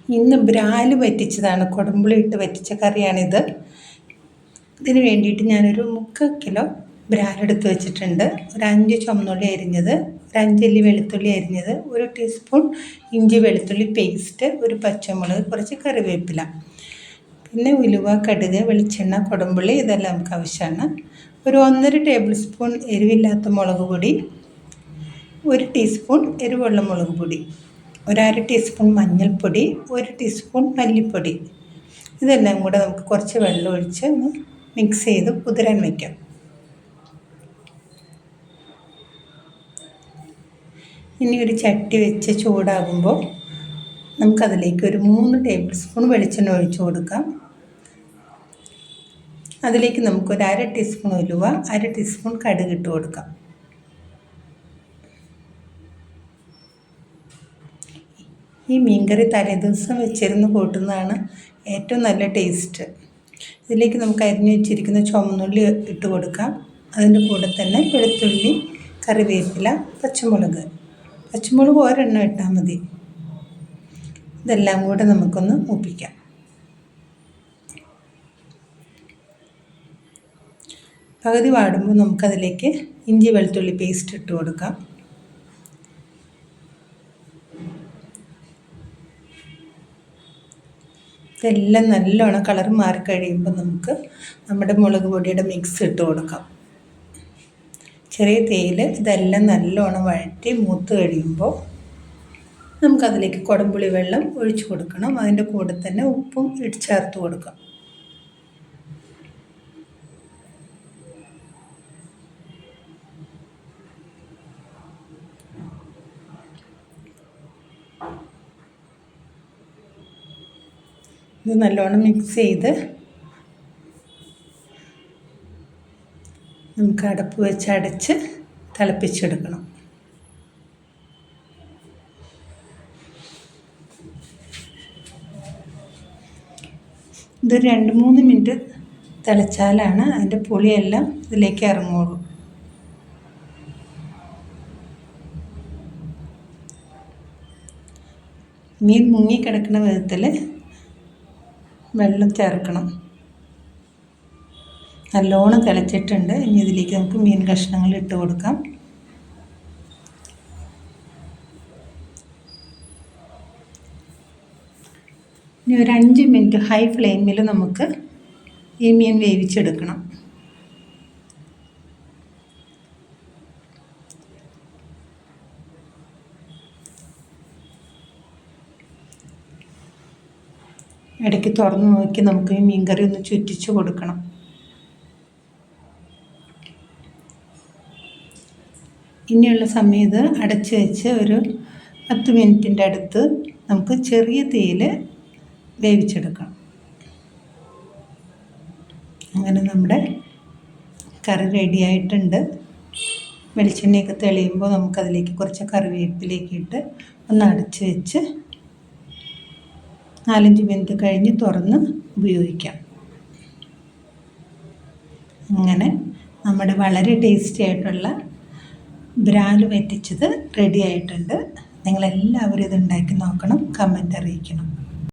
ഇന്ന് ബ്രാല് വറ്റിച്ചതാണ്, കുടംപുളി ഇട്ട് വറ്റിച്ച കറിയാണിത്. ഇതിന് വേണ്ടിയിട്ട് ഞാനൊരു 3/4 കിലോ ബ്രാലെടുത്ത് വെച്ചിട്ടുണ്ട്. ഒരു 5 ചുവന്നുള്ളി അരിഞ്ഞത്, ഒരു 5 അല്ലി വെളുത്തുള്ളി അരിഞ്ഞത്, 1 ടീസ്പൂൺ ഇഞ്ചി വെളുത്തുള്ളി പേസ്റ്റ്, ഒരു പച്ചമുളക്, കുറച്ച് കറിവേപ്പില, പിന്നെ ഉലുവ, കടുക്, വെളിച്ചെണ്ണ, കുടംപുളി, ഇതെല്ലാം നമുക്ക് ആവശ്യമാണ്. ഒരു 1.5 ടേബിൾ സ്പൂൺ എരിവില്ലാത്ത മുളക് പൊടി, 1 ടീസ്പൂൺ എരിവുള്ള മുളക് പൊടി, ഒരു 1/2 ടീസ്പൂൺ മഞ്ഞൾപ്പൊടി, 1 ടീസ്പൂൺ മല്ലിപ്പൊടി. ഇതെല്ലാം കൂടെ നമുക്ക് കുറച്ച് വെള്ളം ഒഴിച്ച് ഒന്ന് മിക്സ് ചെയ്ത് കുതിരാൻ വയ്ക്കാം. ഇനി ഒരു ചട്ടി വെച്ച് ചൂടാകുമ്പോൾ നമുക്കതിലേക്ക് ഒരു 3 ടേബിൾ സ്പൂൺ വെളിച്ചെണ്ണ ഒഴിച്ച് കൊടുക്കാം. അതിലേക്ക് നമുക്കൊരു 1/2 ടീസ്പൂൺ ഉലുവ, 1/2 ടീസ്പൂൺ കടുക് ഇട്ട് കൊടുക്കാം. ഈ മീൻകറി തലേദിവസം വെച്ചിരുന്ന് കൂട്ടുന്നതാണ് ഏറ്റവും നല്ല ടേസ്റ്റ്. ഇതിലേക്ക് നമുക്ക് അരിഞ്ഞു വെച്ചിരിക്കുന്ന ചുവന്നുള്ളി ഇട്ട് കൊടുക്കാം. അതിൻ്റെ കൂടെ തന്നെ വെളുത്തുള്ളി, കറിവേപ്പില, പച്ചമുളക് ഒരെണ്ണം ഇട്ടാൽ മതി. ഇതെല്ലാം കൂടെ നമുക്കൊന്ന് മൂപ്പിക്കാം. പകുതി വാടുമ്പോൾ നമുക്കതിലേക്ക് ഇഞ്ചി വെളുത്തുള്ളി പേസ്റ്റ് ഇട്ട് കൊടുക്കാം. ഇതെല്ലാം നല്ലോണം കളർ മാറിക്കഴിയുമ്പോൾ നമുക്ക് നമ്മുടെ മുളക് പൊടിയുടെ മിക്സ് ഇട്ട് കൊടുക്കാം. ചെറിയ തീയിൽ ഇതെല്ലാം നല്ലോണം വഴറ്റി മൂത്ത് കഴിയുമ്പോൾ നമുക്കതിലേക്ക് കുടംപുളി വെള്ളം ഒഴിച്ചു കൊടുക്കണം. അതിൻ്റെ കൂടെ തന്നെ ഉപ്പും ചേർത്ത് കൊടുക്കാം. ഇത് നല്ലോണം മിക്സ് ചെയ്ത് നമുക്ക് അടപ്പ് വെച്ച് അടച്ച് തിളപ്പിച്ചെടുക്കണം. ഇതൊരു 2-3 മിനിറ്റ് തിളച്ചാലാണ് അതിൻ്റെ പുളിയെല്ലാം ഇതിലേക്ക് ഇറങ്ങുള്ളൂ. മീൻ മുങ്ങിക്കിടക്കുന്ന വിധത്തിൽ വെള്ളം ചേർക്കണം. നല്ലോണം തിളച്ചിട്ടുണ്ട്. ഇനി ഇതിലേക്ക് നമുക്ക് മീൻ കഷ്ണങ്ങൾ ഇട്ട് കൊടുക്കാം. ഇനി ഒരു 5 മിനിറ്റ് ഹൈ ഫ്ലെയിമിൽ നമുക്ക് ഈ മീൻ വേവിച്ചെടുക്കണം. ഇടയ്ക്ക് തുറന്ന് നോക്കി നമുക്ക് ഈ മീൻകറി ഒന്ന് ചുറ്റിച്ച് കൊടുക്കണം. ഇനിയുള്ള സമയത്ത് അടച്ച് വെച്ച് ഒരു 10 മിനിറ്റിൻ്റെ അടുത്ത് നമുക്ക് ചെറിയ തീയിൽ വേവിച്ചെടുക്കണം. അങ്ങനെ നമ്മുടെ കറി റെഡിയായിട്ടുണ്ട്. വെളിച്ചെണ്ണയൊക്കെ തെളിയുമ്പോൾ നമുക്കതിലേക്ക് കുറച്ച് കറിവേപ്പിലേക്ക് ഇട്ട് ഒന്ന് അടച്ച് വെച്ച് 4-5 മിനിറ്റ് കഴിഞ്ഞ് തുറന്ന് ഉപയോഗിക്കാം. അങ്ങനെ നമ്മുടെ വളരെ ടേസ്റ്റി ആയിട്ടുള്ള ബ്രാല് വറ്റിച്ചത് റെഡി ആയിട്ടുണ്ട്. നിങ്ങളെല്ലാവരും ഇത് ഉണ്ടാക്കി നോക്കണം, കമൻറ്റ് അറിയിക്കണം.